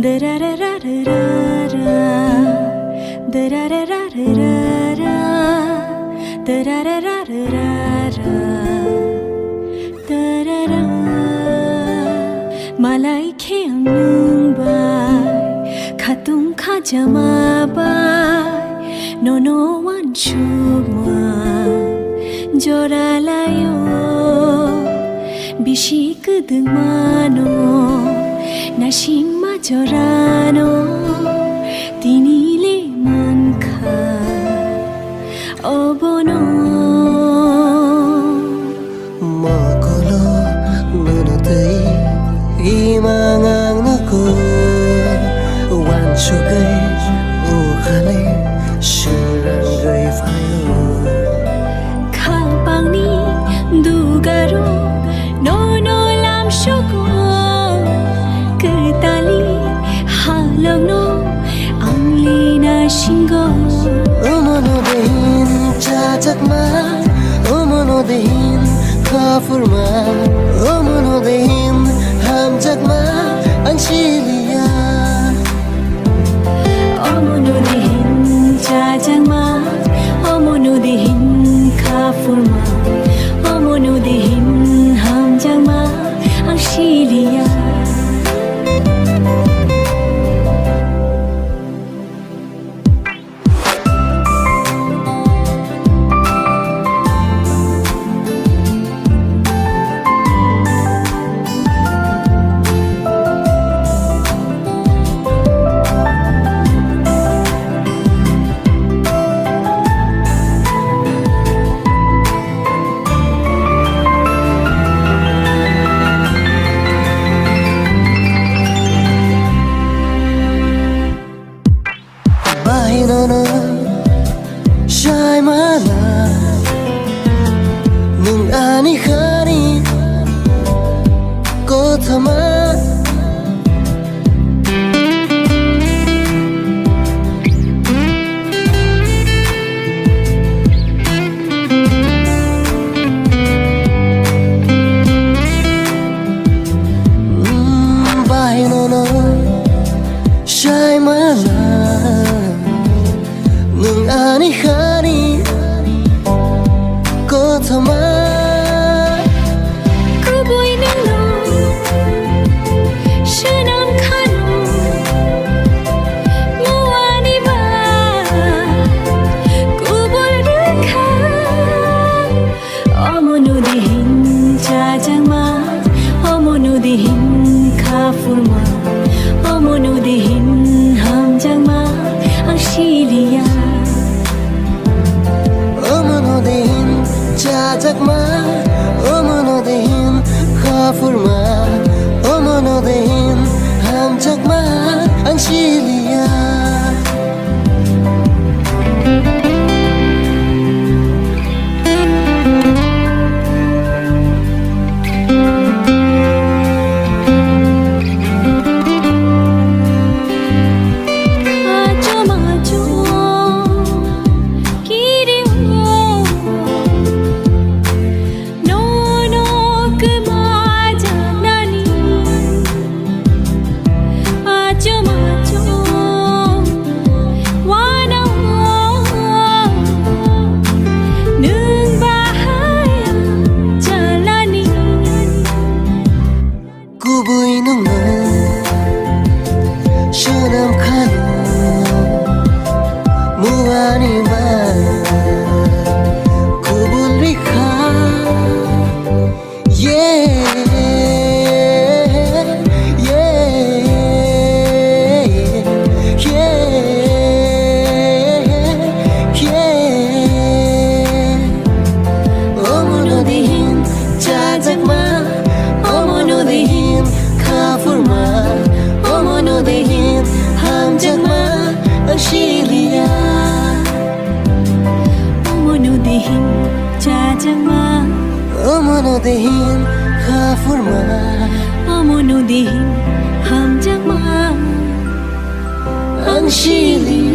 드라라라라라 드라라라라라 드라라라라라 드라라 말라이 케앙능바이 카뚱 카자마바이 노노완 추마 조랄라요 비시끄등마노 나싱마 조라노 디니레 만카 어보노 마콜로 누누테이 이망앙나코 완초게이 우칼레 시랑게이 파요 카방니 두가로 노노람쇼고 그달리 할랑노 앙리나 싱고 어머노데힌 자작마 어머노데힌 카풀마 어머노데힌 함작마 앙실리야 어머노데힌 자작마 어머노데힌 카풀마 어머노데힌 함작마 앙실리야 바히나나 샤이마나 능 아니하니 고타마 바히나나 샤이마나 능 아니하니 고타마 구보이는 너 신앙카노 무아니바 구볼르카 어머누디힌 자장마 어머누디힌 카풀마 어머누디힌 함장마 앙실리야 어머노데힌 자작마 어머노데힌 카풀마 어머노데힌 함작마 앙실리야 구부이는 너 신음카노 무아니마 구불리카 어머노데힌 자작마 어머노데힌 카풀마 어머노데힌 함작마 앙실리야 어머누디힌 자장마 어머노데힌 카풀마 어머누디힌 함장마 앙실리야